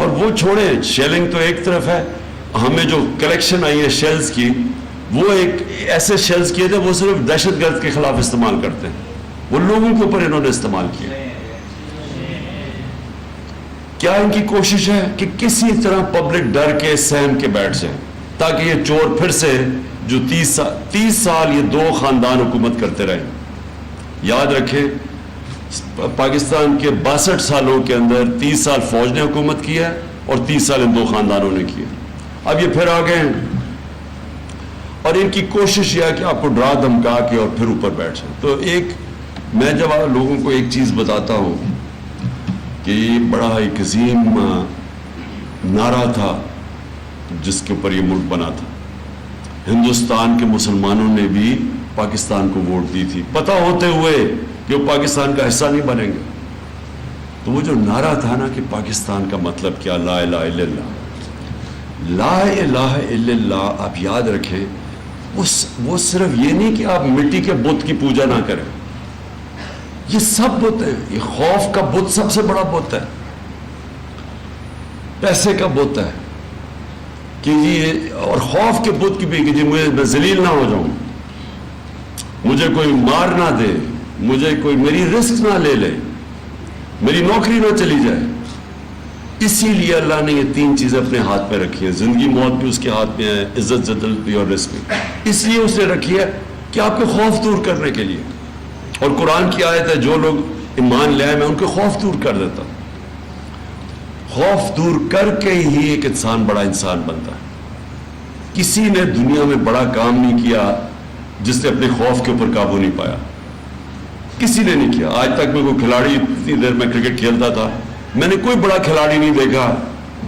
اور وہ چھوڑیں، شیلنگ تو ایک طرف ہے، ہمیں جو کلیکشن آئی ہے شیلز کی، وہ ایک ایسے شیلز کیے تھے وہ صرف دہشت گرد کے خلاف استعمال کرتے ہیں، وہ لوگوں کے اوپر انہوں نے استعمال کیا۔ کیا ان کی کوشش ہے کہ کسی طرح پبلک ڈر کے سہم کے بیٹھ جائے تاکہ یہ چور پھر سے جو 30 سال یہ دو خاندان حکومت کرتے رہے؟ یاد رکھیں پاکستان کے 62 سالوں کے اندر 30 سال فوج نے حکومت کی ہے اور 30 سال ان دو خاندانوں نے کی ہے۔ اب یہ پھر آ گئے ہیں اور ان کی کوشش یہ ہے کہ آپ کو ڈرا دھمکا کے اور پھر اوپر بیٹھ جائیں۔ تو ایک میں جب لوگوں کو ایک چیز بتاتا ہوں کہ یہ بڑا ایک عظیم نعرہ تھا جس کے اوپر یہ ملک بنا تھا، ہندوستان کے مسلمانوں نے بھی پاکستان کو ووٹ دی تھی پتہ ہوتے ہوئے کہ وہ پاکستان کا حصہ نہیں بنیں گے۔ تو وہ جو نعرہ تھا نا کہ پاکستان کا مطلب کیا، لا الہ الا اللہ، لا الہ الا اللہ، آپ یاد رکھیں وہ صرف یہ نہیں کہ آپ مٹی کے بت کی پوجا نہ کریں، یہ سب بت ہیں، یہ خوف کا بت سب سے بڑا بت ہے، پیسے کا بت ہے کہ یہ، اور خوف کے بت کی بھی کہ جی میں ذلیل نہ ہو جاؤں، مجھے کوئی مار نہ دے، مجھے کوئی میری رسک نہ لے لے، میری نوکری نہ چلی جائے۔ اسی لیے اللہ نے یہ 3 چیزیں اپنے ہاتھ میں رکھی ہیں، زندگی موت بھی اس کے ہاتھ میں ہے، عزت ذلت بھی اور رزق بھی، اس لیے اس نے رکھی ہے کہ آپ کے خوف دور کرنے کے لیے۔ اور قرآن کی آیت ہے جو لوگ ایمان لے آئے میں ان کے خوف دور کر دیتا ہوں۔ خوف دور کر کے ہی ایک انسان بڑا انسان بنتا ہے۔ کسی نے دنیا میں بڑا کام نہیں کیا جس نے اپنے خوف کے اوپر قابو نہیں پایا، کسی نے نہیں کیا۔ آج تک میں کوئی کھلاڑی، اتنی دیر میں کرکٹ کھیلتا تھا، میں نے کوئی بڑا کھلاڑی نہیں دیکھا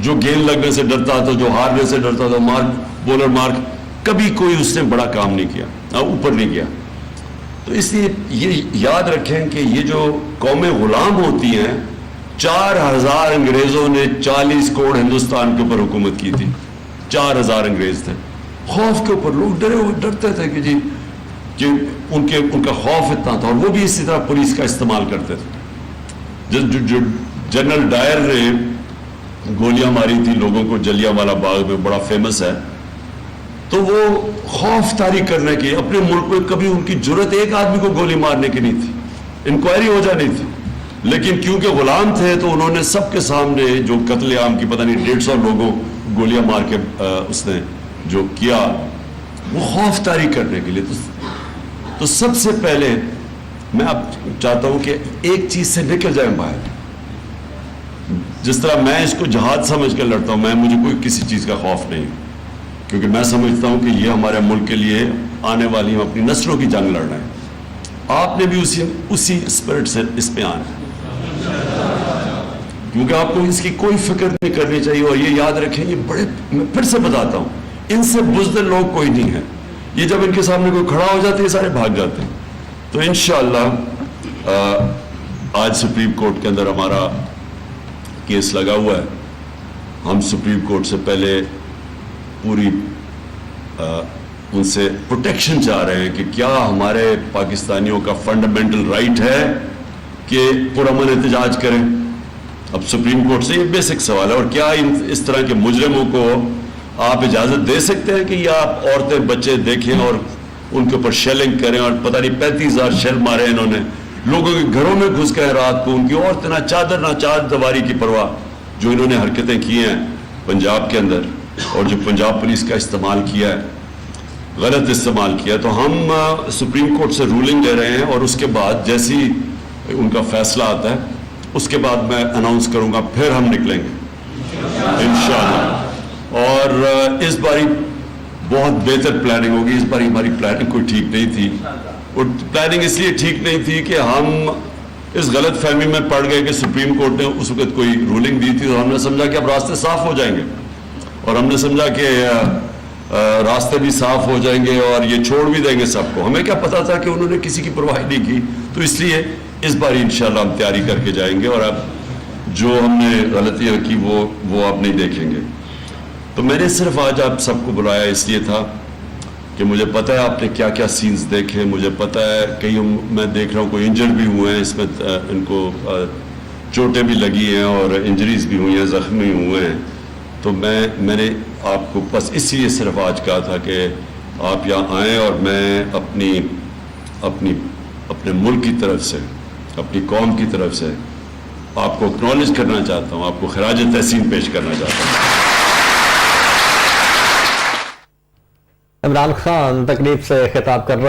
جو گیند لگنے سے ڈرتا تھا، جو ہارنے سے ڈرتا تھا، بولر مارک، کبھی کوئی اس نے بڑا کام نہیں کیا، اوپر نہیں کیا۔ تو اس لیے یہ یاد رکھیں کہ یہ جو قومیں غلام ہوتی ہیں، 4000 انگریزوں نے 40 کروڑ ہندوستان کے اوپر حکومت کی تھی، 4000 انگریز تھے، خوف کے اوپر لوگ ڈرتے تھے کہ جی کہ ان کا خوف اتنا تھا، اور وہ بھی اسی طرح پولیس کا استعمال کرتے تھے۔ جو جنرل ڈائر نے گولیاں ماری تھی لوگوں کو جلیاں والا باغ میں، بڑا فیمس ہے، تو وہ خوف طاری کرنے کی، اپنے ملک میں کبھی ان کی جرت ایک آدمی کو گولی مارنے کی نہیں تھی، انکوائری ہو جانی تھی، لیکن کیونکہ غلام تھے تو انہوں نے سب کے سامنے جو قتل عام کی پتہ نہیں 150 لوگوں گولیاں مار کے اس نے جو کیا، وہ خوف طاری کرنے کے لیے۔ تو سب سے پہلے میں اب چاہتا ہوں کہ ایک چیز سے نکل جائیں باہر، جس طرح میں اس کو جہاد سمجھ کر لڑتا ہوں، مجھے کوئی کسی چیز کا خوف نہیں، کیونکہ میں سمجھتا ہوں کہ یہ ہمارے ملک کے لیے آنے والی ہم اپنی نسلوں کی جنگ لڑ رہے ہیں۔ آپ نے بھی اسی اسپرٹ سے اس پہ آنا ہے، کیونکہ آپ کو اس کی کوئی فکر نہیں کرنی چاہیے۔ اور یہ یاد رکھیں، یہ بڑے، میں پھر سے بتاتا ہوں، ان سے بزدل لوگ کوئی نہیں ہے، یہ جب ان کے سامنے کوئی کھڑا ہو جاتے ہیں سارے بھاگ جاتے ہیں۔ تو انشاءاللہ آج سپریم کورٹ کے اندر ہمارا کیس لگا ہوا ہے، ہم سپریم کورٹ سے پہلے پوری ان سے پروٹیکشن چاہ رہے ہیں کہ کیا ہمارے پاکستانیوں کا فنڈامنٹل رائٹ ہے کہ پرامن احتجاج کریں۔ اب سپریم کورٹ سے یہ بیسک سوال ہے، اور کیا اس طرح کے مجرموں کو آپ اجازت دے سکتے ہیں کہ یہ آپ عورتیں بچے دیکھیں اور ان کے اوپر شیلنگ کریں، اور پتہ نہیں 35,000 شیل مارے انہوں نے، لوگوں کے گھروں میں گھس گئے رات کو، ان کی عورتیں نہ چادر نہ چار دیواری کی پرواہ، جو انہوں نے حرکتیں کی ہیں پنجاب کے اندر، اور جو پنجاب پولیس کا استعمال کیا ہے، غلط استعمال کیا۔ تو ہم سپریم کورٹ سے رولنگ لے رہے ہیں، اور اس کے بعد جیسی ان کا فیصلہ آتا ہے اس کے بعد میں اناؤنس کروں گا، پھر ہم نکلیں گے انشاءاللہ۔ اور اس باری بہت بہتر پلاننگ ہوگی، اس باری ہماری پلاننگ کوئی ٹھیک نہیں تھی، اور پلاننگ اس لیے ٹھیک نہیں تھی کہ ہم اس غلط فہمی میں پڑ گئے کہ سپریم کورٹ نے اس وقت کوئی رولنگ دی تھی، تو ہم نے سمجھا کہ اب راستے صاف ہو جائیں گے، اور ہم نے سمجھا کہ راستے بھی صاف ہو جائیں گے اور یہ چھوڑ بھی دیں گے سب کو۔ ہمیں کیا پتا تھا کہ انہوں نے کسی کی پرواہ نہیں کی، تو اس لیے اس بار انشاءاللہ ہم تیاری کر کے جائیں گے، اور اب جو ہم نے غلطیاں کی وہ آپ نہیں دیکھیں گے۔ تو میں نے صرف آج آپ سب کو بلایا اس لیے تھا کہ مجھے پتہ ہے آپ نے کیا کیا سینز دیکھے، مجھے پتہ ہے کہیں میں دیکھ رہا ہوں کوئی انجر بھی ہوئے ہیں اس میں، ان کو چوٹیں بھی لگی ہیں اور انجریز بھی ہوئی ہیں, زخمی ہوئے ہیں, تو میں نے آپ کو بس اس لیے صرف آج کہا تھا کہ آپ یہاں آئیں اور میں اپنے ملک کی طرف سے, اپنی قوم کی طرف سے آپ کو اکنالج کرنا چاہتا ہوں, آپ کو خراج تحسین پیش کرنا چاہتا ہوں. عمران خان تقریب سے خطاب کر رہے